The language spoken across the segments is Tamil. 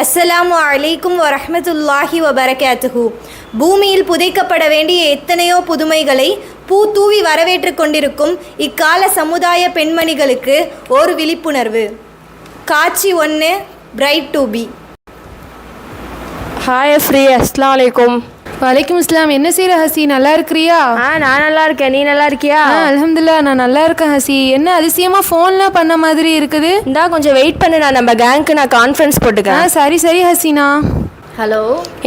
அஸ்ஸலாமு அலைக்கும் வரஹ்மத்துல்லாஹி வபரகாத்துஹு. பூமியில் புதைக்கப்பட வேண்டிய எத்தனையோ புதுமைகளை பூ தூவி வரவேற்று கொண்டிருக்கும் இக்கால சமுதாய பெண்மணிகளுக்கு ஒரு விழிப்புணர்வு. காட்சி 1, பிரைட் டு பி. ஹாய் ஃப்ரீ, அஸ்ஸலாமு அலைக்கும். வலைக்கும் இஸ்லாம். என்ன செய்கிற ஹசி, நல்லா இருக்கிறியா? நான் நல்லா இருக்கேன், நீ நல்லா இருக்கியா? அல்ஹம்துலில்லாஹ், நான் நல்லா இருக்கேன் ஹசி. என்ன அதிசயமாக ஃபோன்லாம் பண்ண மாதிரி இருக்குது? இந்தா கொஞ்சம் வெயிட் பண்ணு, நான் நம்ம கேங்க்கு நான் கான்ஃபரன்ஸ் போட்டுக்கிறேன். சரி சரி ஹசினா. ஹலோ,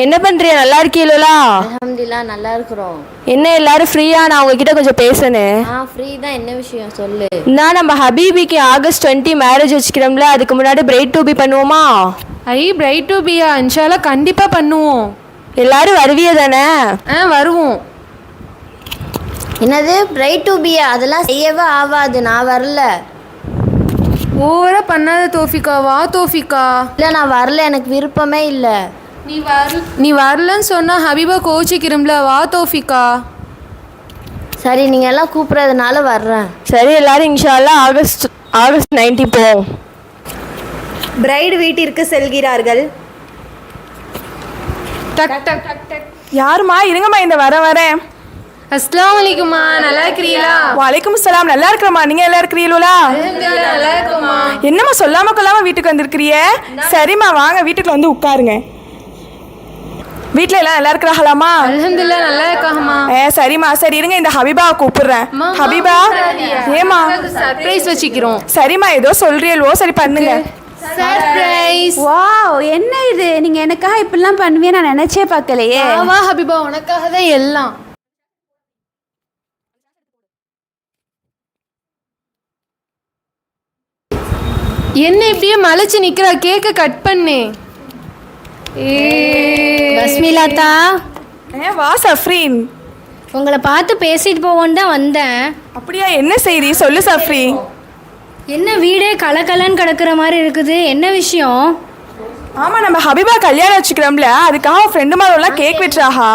என்ன பண்ணுறியா? நல்லா இருக்கீங்களா? அல்ஹம்துலில்லாஹ் நல்லா இருக்கிறோம். என்ன எல்லாரும் ஃப்ரீயா? நான் உங்ககிட்ட கொஞ்சம் பேசணும். ஃப்ரீ தான். என்ன விஷயம் சொல்லு. நான் நம்ம ஹபீபிக்கு ஆகஸ்ட் 20 மேரேஜ் வச்சுக்கிறோம்ல, அதுக்கு முன்னாடி பிரைட் டு பி பண்ணுவோமா? பிரைட் டு பியா, இன்ஷால்லா கண்டிப்பாக பண்ணுவோம். எல்லாரும் வருவிய தானே? வருவோம். என்னது பிரைட் டு பியா? அதெல்லாம் செய்யவே ஆகாது, நான் வரல. ஓவராக பண்ணாத தோஃபிகா, வா தோஃபிகா. இல்லை, நான் வரல, எனக்கு விருப்பமே இல்லை. நீ வரலன்னு சொன்னால் ஹபீபா கோச்சிக்கிறோம்ல, வா தோஃபிகா. சரி, நீங்கள் எல்லாம் கூப்பிட்றதுனால வர்றேன். சரி, எல்லாரும் இன்ஷால்லா ஆகஸ்ட் 19 போவோம். பிரைடு வீட்டிற்கு செல்கிறார்கள். டக் டக் டக் டக். யாருமா? இருங்கம்மா, இந்த வரேன். அஸ்ஸலாமு அலைக்கும்மா, நல்லா இருக்கிறீங்களா? வலைக்கும் சலாம். நல்லா இருக்கிறம்மா, நீங்க எல்லாம் இருக்கிறீங்களா? நல்லா இருக்குமா. என்னம்மா சொல்லாம கொள்ளாம வீட்டுக்கு வந்திருக்கிறிய? சரிம்மா, வாங்க வீட்டுக்கு வந்து உட்காருங்க. வீட்டுல எல்லாம் நல்லா இருக்கிறாங்களாமா? அல்ஹம்துலில்லாஹ் நல்லா இருக்காங்கம்மா. சரிம்மா. சரி இருங்க, இந்த ஹபீபாவை கூப்பிடுறேன். ஹபீபா, ஏமா? சர்ப்ரைஸ் வச்சுக்கிறோம். சரிம்மா, ஏதோ சொல்றியல்வோ, சரி பண்ணுங்க. சர்ப்ரைஸ். வாவ், என்ன இது? நீங்க எனக்காக இப்படிலாம் பண்ணுவீங்க நான் நினைச்சே பார்க்கலையே. வா ஹபீபா, உனக்காக தான் எல்லாம். என்ன இப்படியே மலைச்சு நிக்கிறா? கேக்க கட் பண்ணு. பஸ்மிலாத்தா, வா சஃப்ரீன். உங்களை பார்த்து பேசிட்டு போவோன்னு தான் வந்தேன். அப்படியா? என்ன செய்தி சொல்லு சஃப்ரி. என்ன வீடே கலக்கலன்னு கிடக்குற மாதிரி இருக்குது, என்ன விஷயம்? ஆமா, நம்ம ஹபீபா கல்யாணம் வச்சுக்கிறோம்ல, அதுக்காக ஃப்ரெண்டு மாதிரிலாம் கேக் வெட்டுறாஹா.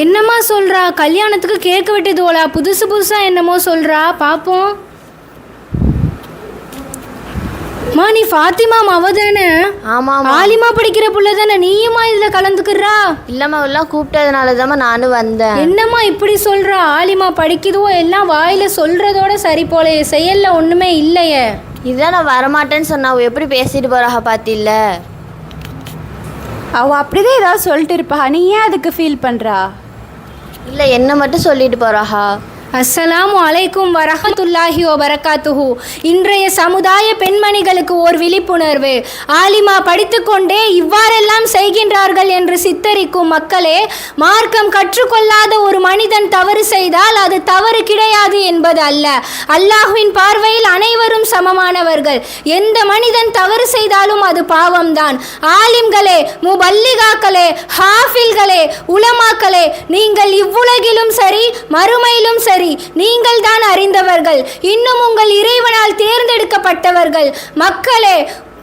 என்னம்மா சொல்றா? கல்யாணத்துக்கு கேக்கு வெட்டுதுவோலா? புதுசு புதுசா என்னமோ சொல்றா, பாப்போம். மா, நீ ஃபாத்திமா மவ தானே? ஆமாம். ஆலிமா படிக்கிற புள்ள தானே? நீயுமா இதுல கலந்துக்கிறா? இல்லைம்மா, எல்லாம் கூப்பிட்டதுனால தாம்மா நானும் வந்தேன். என்னம்மா இப்படி சொல்றா? ஆலிமா படிக்குதுவோ எல்லாம் வாயில சொல்றதோட சரி போலையே, செயல்ல ஒண்ணுமே இல்லையே. இதான் நான் வரமாட்டேன்னு சொன்னா, அவ எப்படி பேசிட்டு போறாக பாத்தில்ல? அவ அப்படிதான் ஏதாவது சொல்லிட்டு இருப்பா, நீ ஏன் அதுக்கு ஃபீல் பண்றா? இல்லை, என்ன மட்டும் சொல்லிட்டு போறாஹா. அஸ்ஸலாமு அலைக்கும் வரஹ்மத்துல்லாஹி வபரகாத்துஹு. இன்றைய சமுதாய பெண்மணிகளுக்கு ஓர் விழிப்புணர்வு. ஆலிமா படித்துக்கொண்டே இவ்வாறெல்லாம் செய்கின்றார்கள் என்று சித்தரிக்கும் மக்களே, மார்க்கம் கற்றுக்கொள்ளாத ஒரு மனிதன் தவறு செய்தால் அது தவறு கிடையாது என்பது அல்ல. அல்லாஹ்வின் பார்வையில் அனைவரும் சமமானவர்கள். எந்த மனிதன் தவறு செய்தாலும் அது பாவம்தான். ஆலிம்களே, முபல்லிகாக்களே, ஹாஃபில்களே, உலமாக்களே, நீங்கள் இவ்வுலகிலும் சரி மறுமையிலும் சரி நீங்கள் தான் அறிந்தவர்கள். இன்னும் உங்கள் இறைவனால் தேர்ந்தெடுக்கப்பட்டவர்கள். மக்களே,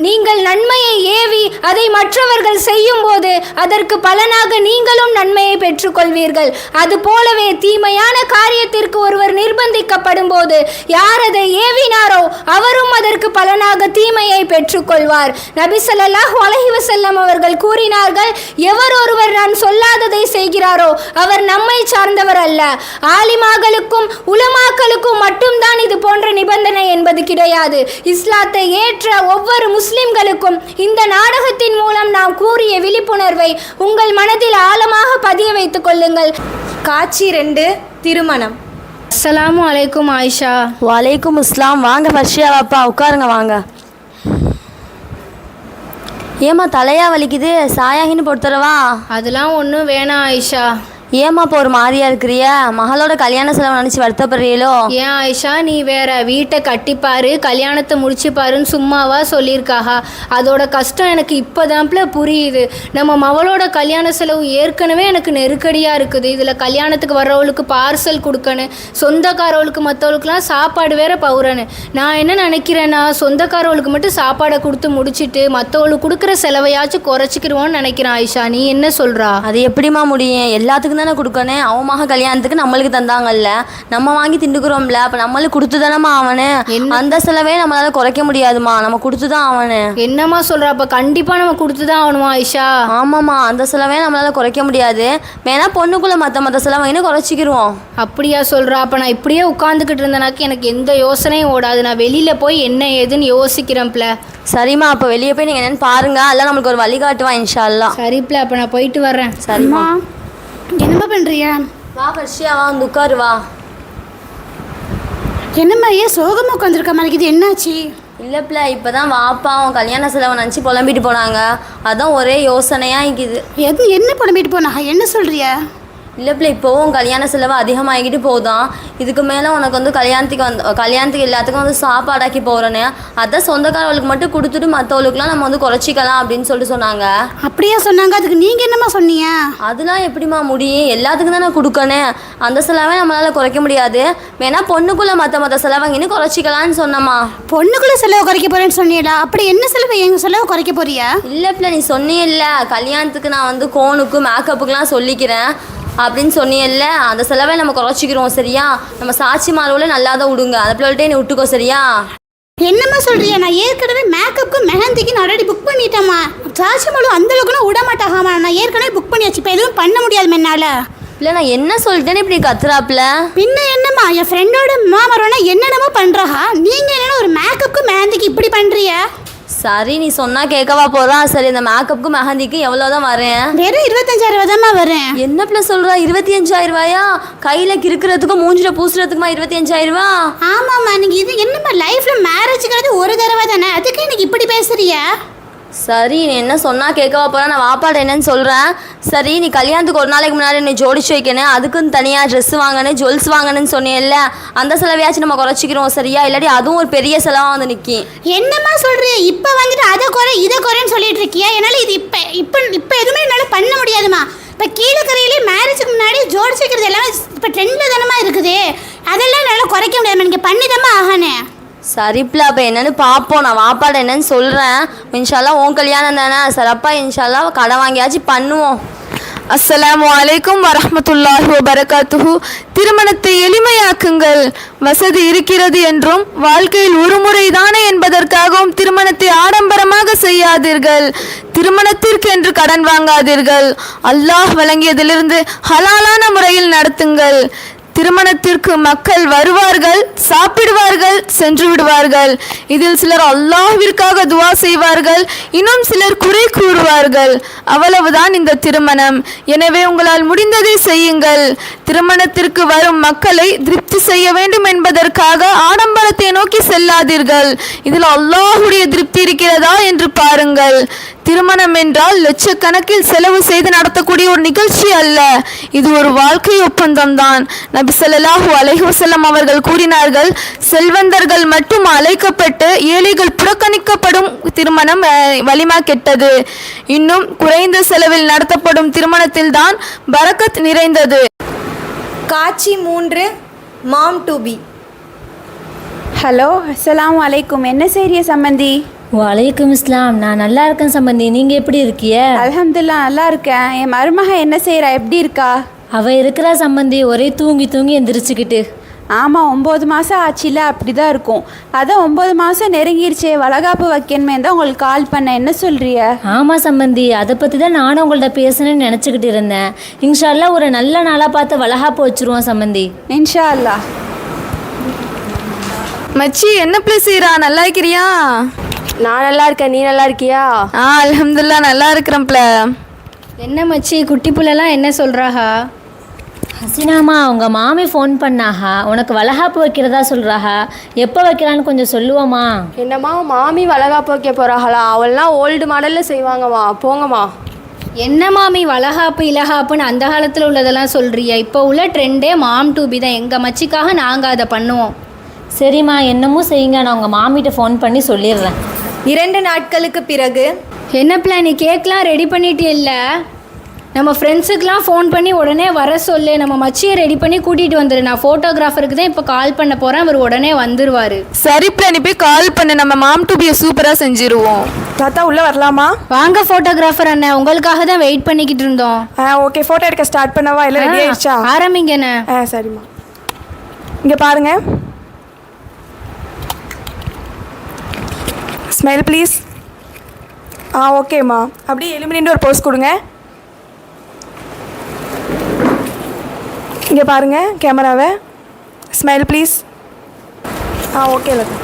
நீங்கள் நன்மையை ஏவி அதை மற்றவர்கள் செய்யும் போது அதற்கு பலனாக நீங்களும் நன்மையை பெற்றுக்கொள்வீர்கள். அது போலவே தீமையான காரியத்திற்கு ஒருவர் நிர்பந்திக்கப்படும் போது யார் அதை ஏவினாரோ அவரும் அதற்கு பலனாக தீமையை பெற்றுக்கொள்வார். நபி ஸல்லல்லாஹு அலைஹி வஸல்லம் அவர்கள் கூறினார்கள், எவர் ஒருவர் நான் சொல்லாததை செய்கிறாரோ அவர் நம்மை சார்ந்தவர் அல்ல. ஆலிமாக்களுக்கும் உலமாக்களுக்கும் மட்டும்தான் இது போன்ற நிபந்தனை என்பது கிடையாது. இஸ்லாத்தை ஏற்ற ஒவ்வொரு முஸ்லிம்களுக்கும் இந்த நாடகத்தின் மூலம் நாம் கூறிய விழிப்புணர்வை உங்கள் மனதில் ஆழமாக பதிய வைத்துக் கொள்ளுங்கள். காட்சி 2, திருமணம். அஸ்ஸலாமு அலைக்கும் ஆயிஷா. வலைக்கும் இஸ்லாம். வாங்க ஃபர்ஷியா, வாப்பா உட்காருங்க, வாங்க. ஏம்மா தலையா வலிக்குது? சாயாகின்னு போட்டுறவா? அதெல்லாம் ஒன்றும் வேணாம் ஆயிஷா. ஏம்மா இப்போ ஒரு மாதிரியா இருக்கிறிய? மகளோட கல்யாண செலவு நினச்சி வருத்தப்படுறீங்களோ? ஏன் ஆயிஷா, நீ வேற வீட்டை கட்டிப்பாரு கல்யாணத்தை முடிச்சுப்பாருன்னு சும்மாவா சொல்லியிருக்காக? அதோட கஷ்டம் எனக்கு இப்போதான்ல புரியுது. நம்ம மகளோட கல்யாண செலவு ஏற்கனவே எனக்கு நெருக்கடியாக இருக்குது. இதில் கல்யாணத்துக்கு வர்றவளுக்கு பார்சல் கொடுக்கணும், சொந்தக்காரவளுக்கு மற்றவளுக்குலாம் சாப்பாடு வேற பவுறன்னு. நான் என்ன நினைக்கிறேன்னா, சொந்தக்காரவளுக்கு மட்டும் சாப்பாடை கொடுத்து முடிச்சுட்டு மற்றவளுக்கு கொடுக்குற செலவையாச்சும் குறைச்சிக்கிடுவோன்னு நினைக்கிறேன். ஆயிஷா, நீ என்ன சொல்கிறா? அது எப்படிமா முடியும்? எல்லாத்துக்கும் எல்லாத்துக்கும் தானே கொடுக்கணும். அவன் மக கல்யாணத்துக்கு நம்மளுக்கு தந்தாங்கல்ல, நம்ம வாங்கி திண்டுக்கிறோம்ல, அப்போ நம்மளுக்கு கொடுத்து தானம்மா அவனு. அந்த செலவே நம்மளால குறைக்க முடியாதுமா, நம்ம கொடுத்து தான் அவனு. என்னம்மா சொல்கிற? அப்போ கண்டிப்பாக நம்ம கொடுத்து தான் ஆகணுமா ஆயிஷா? ஆமாம்மா, அந்த செலவே நம்மளால குறைக்க முடியாது. வேணா பொண்ணுக்குள்ளே மற்ற செலவைன்னு குறைச்சிக்கிருவோம். அப்படியா சொல்கிறா? அப்போ நான் இப்படியே உட்காந்துக்கிட்டு இருந்தேனாக்கி எனக்கு எந்த யோசனையும் ஓடாது. நான் வெளியில் போய் என்ன ஏதுன்னு யோசிக்கிறேன்ப்ல. சரிம்மா, அப்போ வெளியே போய் நீங்கள் என்னென்னு பாருங்க, அதெல்லாம் நம்மளுக்கு ஒரு வழிகாட்டுவான் இன்ஷா அல்லாஹ். சரிப்ல, அப்போ நான் போயிட்டு வர்றேன். சரிம்மா. என்னம்மா பண்ணுறியா? வா ஃபர்ஷியா, வா வந்து உட்காரு வா. என்னம்மா ஏன் சோகமாக உட்காந்துருக்க மாதிரி இது, என்னாச்சு? இல்லைப்ல, இப்போ தான் வாப்பா அவன் கல்யாண செலவை நினச்சி புலம்பிட்டு போனாங்க, அதான் ஒரே யோசனையாக இருக்குது. என்ன புலம்பிட்டு போனா? என்ன சொல்றியா? இல்லைப்ல, இப்போவும் கல்யாண செலவு அதிகமாகிட்டு போதான். இதுக்கு மேலே உனக்கு வந்து கல்யாணத்துக்கு எல்லாத்துக்கும் வந்து சாப்பாடாக்கி போகிறேன்னு, அதான் சொந்தக்காரவளுக்கு மட்டும் கொடுத்துட்டு மற்றவளுக்குலாம் நம்ம வந்து குறைச்சிக்கலாம் அப்படின்னு சொல்லிட்டு சொன்னாங்க. அப்படியா சொன்னாங்க? அதுக்கு நீங்கள் என்னம்மா சொன்னீங்க? அதெல்லாம் எப்படிம்மா முடியும், எல்லாத்துக்கும் தான் நான் கொடுக்கணும். அந்த செலவை நம்மளால் குறைக்க முடியாது. வேணா பொண்ணுக்குள்ளே மற்ற செலவங்கின்னு குறைச்சிக்கலான்னு சொன்னம்மா. பொண்ணுக்குள்ள செலவு குறைக்க போறேன்னு சொன்னீங்களா? அப்படி என்ன செலவு, எங்கள் செலவு குறைக்க போறியா? இல்லைப்ல, நீ சொன்னியல்ல கல்யாணத்துக்கு நான் வந்து கோனுக்கு மேக்கப்புக்கெலாம் சொல்லிக்கிறேன் அப்படின்னு சொன்னியல்ல, அந்த செலவை நம்ம குறைச்சிக்கிறோம் சரியா? நம்ம சாட்சி மாறுவில் நல்லா தான் விடுங்க, அந்த பிள்ளைகிட்டே நீ விட்டுக்கோ சரியா? என்னம்மா சொல்றியா? நான் ஏற்கனவே மேக்கப்புக்கு மெஹந்திக்கு நான் ஆல்ரெடி புக் பண்ணிட்டேம்மா. சாட்சி மாலும் அந்த அளவுக்குலாம் விட மாட்டாகாமா, நான் ஏற்கனவே புக் பண்ணியாச்சு. இப்போ எதுவும் பண்ண முடியாது என்னால். இல்லை, நான் என்ன சொல்லிட்டேன்னு இப்படி கத்துறாப்புல? பின்ன என்னம்மா, என் ஃப்ரெண்டோட மாமரோனா என்னென்னமோ பண்ணுறாஹா, நீங்கள் என்னென்ன ஒரு மேக்கப்புக்கு மெஹந்திக்கு இப்படி பண்ணுறியா? சரி, நீ சொன்னால் கேட்கவா போகிறா? சரி, இந்த மேக்கப்புக்கு மெஹந்திக்கு எவ்வளோ தான் வரேன்? வெறும் 25,000 தான்மா வரேன். என்ன பிள்ளை சொல்கிறா? 25,000 ரூபாயா? கையில் கிறுக்கிறதுக்கும் மூஞ்சில் பூசுறதுக்குமா 25,000 ரூபா? ஆமாம்மா, நீங்கள் இது என்னம்மா லைஃப்பில் மேரேஜுங்கிறது ஒரு தடவை தானே, அதுக்கு எனக்கு இப்படி பேசுறியா? சரி, நீ என்ன சொன்னால் கேட்கவா போகிறா? நான் வாப்பாடு என்னன்னு சொல்கிறேன். சரி, நீ கல்யாணத்துக்கு ஒரு நாளைக்கு முன்னாடி நீ ஜோடிச்சு வைக்கணும், அதுக்குன்னு தனியாக ட்ரெஸ் வாங்கணும், ஜுவல்ஸ் வாங்கணும்னு சொன்னேன்ல, அந்த செலவையாச்சும் நம்ம குறைச்சிக்கிறோம் சரியா? இல்லாட்டி அதுவும் ஒரு பெரிய செலவாக வந்து நிற்கி. என்னம்மா சொல்றியா? இப்போ வந்துட்டு அதை குறை இதை குறைன்னு சொல்லிட்டு இருக்கியா? என்னால் இது இப்போ எதுவுமே என்னால் பண்ண முடியாதுமா. இப்போ கீழக்கரையிலே மேரேஜுக்கு முன்னாடி ஜோடிச்சு வைக்கிறது எல்லாமே இப்போ ட்ரெண்டில் தானமா இருக்குது, அதெல்லாம் என்னால் குறைக்க முடியாதுமா. நீங்கள் பண்ணிதாம்மா ஆகானே. சரிப்ல, அப்போ என்னன்னு பார்ப்போம். நான் வாப்பாடு என்னன்னு சொல்கிறேன். இன்ஷால்லா உன் கல்யாணம் தானே, சரப்பா இன்ஷால்லா கடை வாங்கியாச்சும் பண்ணுவோம். அஸ்ஸலாமு அலைக்கும் வரஹ்மத்துல்லாஹி வபரகாத்துஹு. திருமணத்தை எளிமையாக்குங்கள். வசதி இருக்கிறது என்றும் வாழ்க்கையில் ஒரு முறை தானே என்பதற்காகவும் திருமணத்தை ஆடம்பரமாக செய்யாதீர்கள். திருமணத்திற்கு என்று கடன் வாங்காதீர்கள். அல்லாஹ் வழங்கியதிலிருந்து ஹலாலான முறையில் நடத்துங்கள். திருமணத்திற்கு மக்கள் வருவார்கள், சாப்பிடுவார்கள், சென்று விடுவார்கள். இதில் சிலர் அல்லாஹ்விற்காக துவா செய்வார்கள், இன்னும் சிலர் குறை கூறுவார்கள். அவ்வளவுதான் இந்த திருமணம். எனவே உங்களால் முடிந்ததை செய்யுங்கள். திருமணத்திற்கு வரும் மக்களை திருப்தி செய்ய வேண்டும் என்பதற்காக ஆடம்பரத்தை நோக்கி செல்லாதீர்கள். இதில் அல்லாஹ்வுடைய திருப்தி இருக்கிறதா என்று பாருங்கள். திருமணம் என்றால் லட்சக்கணக்கில் செலவு செய்து நடத்தக்கூடிய ஒரு நிகழ்ச்சி அல்ல, இது ஒரு வாழ்க்கை ஒப்பந்தம் தான். நபி ஸல்லல்லாஹு அலைஹி வஸல்லம் அவர்கள் கூறினார்கள், செல்வந்தர்கள் மட்டும் அழைக்கப்பட்டு ஏழைகள் புறக்கணிக்கப்படும் திருமணம் வலிமா கெட்டது. இன்னும் குறைந்த செலவில் நடத்தப்படும் திருமணத்தில் தான் பரக்கத் நிறைந்தது. காட்சி 3 மாம் டு பி. ஹலோ, அஸ்ஸலாமு அலைக்கும். என்ன செய்றிய சம்பந்தி? வலைக்கும் இஸ்லாம். நான் நல்லா இருக்கேன் சம்பந்தி, நீங்கள் எப்படி இருக்கிய? அல்ஹம்துலில்லாஹ் நல்லா இருக்கேன். என் மருமக என்ன செய்கிறா, எப்படி இருக்கா? அவள் இருக்கிறா சம்பந்தி, ஒரே தூங்கி தூங்கி எந்திரிச்சுக்கிட்டு. ஆமாம், 9 மாதம் ஆச்சுல, அப்படி தான் இருக்கும். அதான் 9 மாதம் நெருங்கிருச்சே, வளகாப்பு வைக்கணுமே தான் உங்களுக்கு கால் பண்ண. என்ன சொல்கிறிய? ஆமாம் சம்பந்தி, அதை பற்றி தான் நானும் உங்கள்கிட்ட பேசணும்னு நினச்சிக்கிட்டு இருந்தேன். இன்ஷா அல்லாஹ் ஒரு நல்ல நாளாக பார்த்து வளகாப்பு வச்சுருவோம் சம்பந்தி. இன்ஷா அல்லாஹ். மச்சி, என்ன பிளேஸ் செய்கிறா? நல்லா இருக்கிறியா? நான் நல்லா இருக்கேன், நீ நல்லா இருக்கியா? அல்ஹம்துலில்லாஹ் நல்லா இருக்கிறேன்ப்ல. என்ன மச்சி, குட்டி புள்ளலாம் என்ன சொல்கிறாஹா? ஹசினாமா, உங்கள் மாமி ஃபோன் பண்ணாஹா, உனக்கு வளகாப்பு வைக்கிறதா சொல்கிறாஹா. எப்போ வைக்கலான்னு கொஞ்சம் சொல்லுவோமா? என்னம்மா, மாமி வளகாப்பு வைக்க போகிறாங்களா? அவள்லாம் ஓல்டு மாடலில் செய்வாங்கம்மா, போங்கம்மா. என்ன மாமி வளகாப்பு இலகாப்புன்னு அந்த காலத்தில் உள்ளதெல்லாம் சொல்கிறியா? இப்போ உள்ள ட்ரெண்டே மாம் டு பி தான். எங்கள் மச்சிக்காக நாங்கள் அதை பண்ணுவோம். சரிம்மா, என்னமோ செய்யுங்க, நான் உங்கள் மாமிகிட்ட ஃபோன் பண்ணி சொல்லிடுறேன். 2 நாட்களுக்கு பிறகு. என்ன பிளான்? நீ கேக்லாம் ரெடி பண்ணிட்டு இல்லை? நம்ம ஃப்ரெண்ட்ஸுக்கெலாம் ஃபோன் பண்ணி உடனே வர சொல்லு. நம்ம மச்சியை ரெடி பண்ணி கூட்டிகிட்டு வந்துடு. நான் ஃபோட்டோகிராஃபருக்கு தான் இப்போ கால் பண்ண போகிறேன், அவர் உடனே வந்துடுவார். சரி பிள்ளை, நீ போய் கால் பண்ணு, நம்ம மாம் டு பியை சூப்பராக செஞ்சிருவோம். தாத்தா உள்ளே வரலாமா? வாங்க ஃபோட்டோகிராஃபர் அண்ணன், உங்களுக்காக தான் வெயிட் பண்ணிக்கிட்டு இருந்தோம். ஓகே, ஃபோட்டோ எடுக்க ஸ்டார்ட் பண்ணவா? இல்லை ரெடி ஆயிடுச்சா? ஆரம்பிங்கண்ணே. சரிம்மா. இங்கே பாருங்க, ஸ்மைல் ப்ளீஸ். ஓகேம்மா. அப்படியே எலிமினேட் ஒரு போஸ் கொடுங்க. இங்கே பாருங்க கேமராவை. Smile please. ஓகே லதா.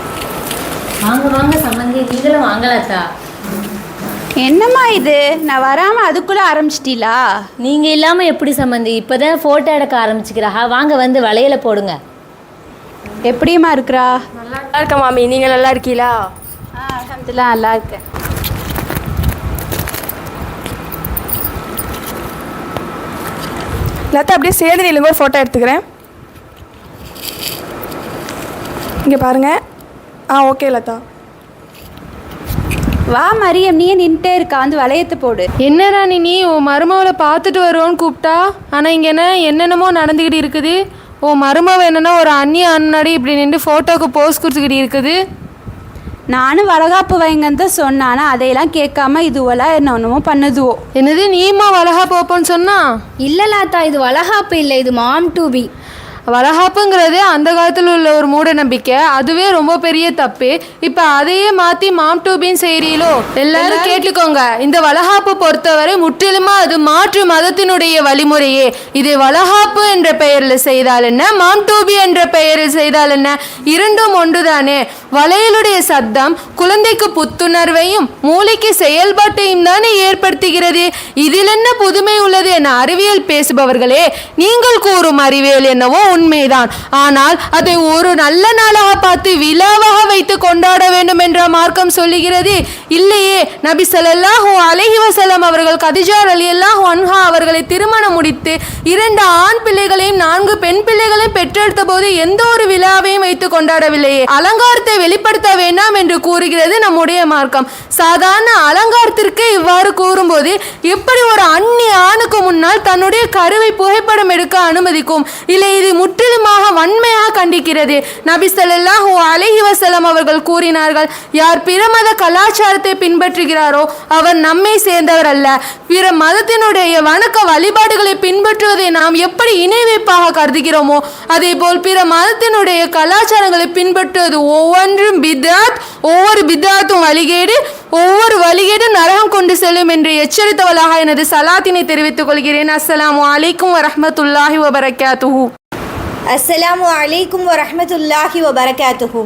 வாங்க வாங்க சம்மந்தி, நீங்களும் வாங்கலாத்தா. என்னம்மா இது, நான் வராமல் அதுக்குள்ளே ஆரம்பிச்சிட்டீங்களா? நீங்கள் இல்லாமல் எப்படி சம்மந்தி? இப்போ தான் ஃபோட்டோ எடுக்க ஆரம்பிச்சுக்கிறா. வாங்க வந்து வளையல போடுங்க. எப்படிம்மா இருக்கிறா? நல்லா இருக்க மாமி, நீங்கள் நல்லா இருக்கீங்களா? அல்ஹம்துலில்லாஹ் நல்லா இருக்கேன். லதா அப்படியே சேர்ந்து நில்லுங்க, ஒரு ஃபோட்டோ எடுத்துக்கிறேன். இங்கே பாருங்க. ஓகே லதா. வா மரியம், நீயே நின்றுட்டே இருக்கா, வந்து வளையத்தை போடு. என்ன ராணி, நீ உன் மருமவளை பார்த்துட்டு வருவோன்னு கூப்பிட்டா, ஆனால் இங்கே என்னென்னமோ நடந்துக்கிட்டு இருக்குது. உன் மருமவ என்னன்னா ஒரு அந்நிய முன்னாடி இப்படி நின்று ஃபோட்டோவுக்கு போஸ் கொடுத்துக்கிட்டு இருக்குது. நானும் வளகாப்பு வைங்கன்னு தான் சொன்னானா, அதையெல்லாம் கேட்காம இதுவெல்லாம் என்னமோ பண்ணுதுவோ. என்னது, நீமா வளகா போப்போன்னு சொன்னா? இல்லை லாத்தா, இது வளகாப்பு இல்லை, இது மாம் டு பி. வளகாப்புங்கிறது அந்த காலத்தில் உள்ள ஒரு மூட நம்பிக்கை, அதுவே ரொம்ப பெரிய தப்பு. இப்போ அதையே மாற்றி மாம் டூபின்னு செய்கிறீங்களோ? எல்லாரும் கேட்டுக்கோங்க, இந்த வளகாப்பு பொறுத்தவரை முற்றிலுமா அது மாற்று மதத்தினுடைய வழிமுறையே. இது வளகாப்பு என்ற பெயரில் செய்தால் என்ன, மாம் டூபி என்ற பெயரில் செய்தால் என்ன, இரண்டும் ஒன்றுதானே. வளையலுடைய சத்தம் குழந்தைக்கு புத்துணர்வையும் மூளைக்கு செயல்பாட்டையும் தானே ஏற்படுத்துகிறது. இதில் என்ன புதுமை உள்ளது என அறிவியல் பேசுபவர்களே, நீங்கள் கூறும் அறிவியல் என்னவோ உண்மைதான். ஆனால் அதை ஒரு நல்ல நாளாக பார்த்து விழாவாக வைத்து கொண்டாட வேண்டும் என்ற மார்க்கம் சொல்லுகிறது இல்லையே. நபி ஸல்லல்லாஹு அலைஹி வஸல்லம் அவர்கள் கதிஜா ரலியல்லாஹு அன்ஹா அவர்களை திருமணம் முடித்து 2 ஆண் பிள்ளைகளையும் 4 பெண் பிள்ளைகளையும் பெற்றெடுத்த போது எந்த ஒரு விழாவையும் வைத்து கொண்டாடவில்லையே. அலங்காரத்தை வெளிப்படுத்த வேண்டாம் என்று கூறுகிறது நம்முடைய மார்க்கம். சாதாரண அலங்காரத்திற்கு இவ்வாறு கூறும்போது எப்படி ஒரு அந்நிய ஆணுக்கு முன்னால் தன்னுடைய கருவை புகைப்படம் எடுக்க அனுமதிக்கும்? இல்லை, இது முற்றிலுமாக வன்மையாக கண்டிக்கிறது. நபி ஸல்லல்லாஹு அலைஹி வஸல்லம் அவர்கள் கூறினார்கள், யார் பிற மத கலாச்சாரத்தை பின்பற்றுகிறாரோ அவர் நம்மை சேர்ந்தவர் அல்ல. பிற மதத்தினுடைய வணக்க வழிபாடுகளை பின்பற்றுவதை நாம் எப்படி இணை வைப்பாக கருதுகிறோமோ அதே போல் பிற மதத்தினுடைய கலாச்சாரங்களை பின்பற்றுவது ஒவ்வொன்றும் பித்அத், ஒவ்வொரு பித்அத்தும் வழிகேடு, ஒவ்வொரு வழிகேடும் நரகம் கொண்டு செல்லும் என்று எச்சரித்தவளாக எனது சலாத்தினை தெரிவித்துக் கொள்கிறேன். அஸ்ஸலாமு அலைக்கும் வரஹ்மத்துல்லாஹி வபரகாத்துஹு. அஸ்ஸலாமு அலைக்கும் வரஹ்மத்துல்லாஹி வபரகாத்துஹு.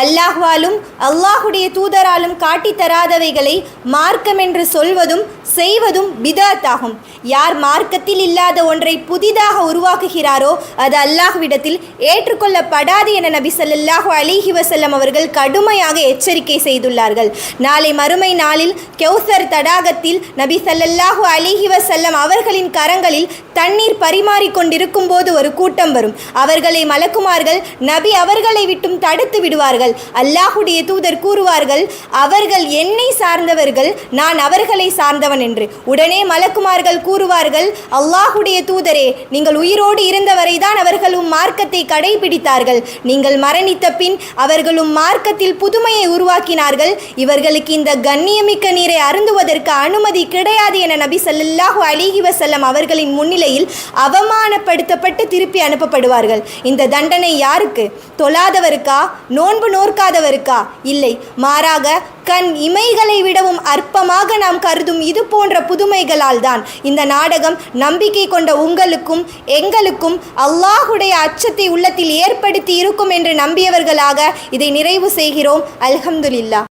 அல்லாஹ்வாலும் அல்லாஹுடைய தூதராலும் காட்டி தராதவைகளை மார்க்கம் என்று சொல்வதும் செய்வதும் பிதஅத்தாகும். யார் மார்க்கத்தில் இல்லாத ஒன்றை புதிதாக உருவாக்குகிறாரோ அது அல்லாஹ்விடத்தில் ஏற்றுக்கொள்ளப்படாது என நபி ஸல்லல்லாஹு அலைஹி வஸல்லம் அவர்கள் கடுமையாக எச்சரிக்கை செய்துள்ளார்கள். நாளை மறுமை நாளில் கௌசர் தடாகத்தில் நபி ஸல்லல்லாஹு அலைஹி வஸல்லம் அவர்களின் கரங்களில் தண்ணீர் பரிமாறிக்கொண்டிருக்கும் போது ஒரு கூட்டம் வரும். அவர்களை மலக்குமார்கள் நபி அவர்களை விட்டும் தடுத்து விடுவார்கள். அல்லாஹுடைய தூதர் கூறுவார்கள், அவர்கள் என்னை சார்ந்தவர்கள், நான் அவர்களை சார்ந்தவன் என்று. உடனே மலக்குமார்கள் கூறுவார்கள், அல்லாஹுடைய தூதரே, நீங்கள் உயிரோடு இருந்தவரை தான் அவர்களும் மார்க்கத்தை கடைபிடித்தார்கள். நீங்கள் மரணித்த பின் அவர்களும் மார்க்கத்தில் புதுமையை உருவாக்கினார்கள். இவர்களுக்கு இந்த கண்ணியமிக்க நீரை அருந்துவதற்கு அனுமதி கிடையாது என நபி ஸல்லல்லாஹு அலைஹி வஸல்லம் அவர்களின் முன்னிலையில் அவமானப்படுத்தப்பட்டு திருப்பி அனுப்பப்படுவார்கள். இந்த தண்டனை யாருக்கு? தொழாதவருக்கா? நோன்பு நோற்காதவருக்கா? இல்லை, மாறாக கண் இமைகளை விடவும் அற்பமாக நாம் கருதும் இது போன்ற புதுமைகளால் தான் இந்த நாடகம் நம்பிக்கை கொண்ட உங்களுக்கும் எங்களுக்கும் அல்லாஹுடைய அச்சத்தை உள்ளத்தில் ஏற்படுத்தி இருக்கும் என்று நம்பியவர்களாக இதை நிறைவு செய்கிறோம். அல்ஹம்துலில்லாஹ்.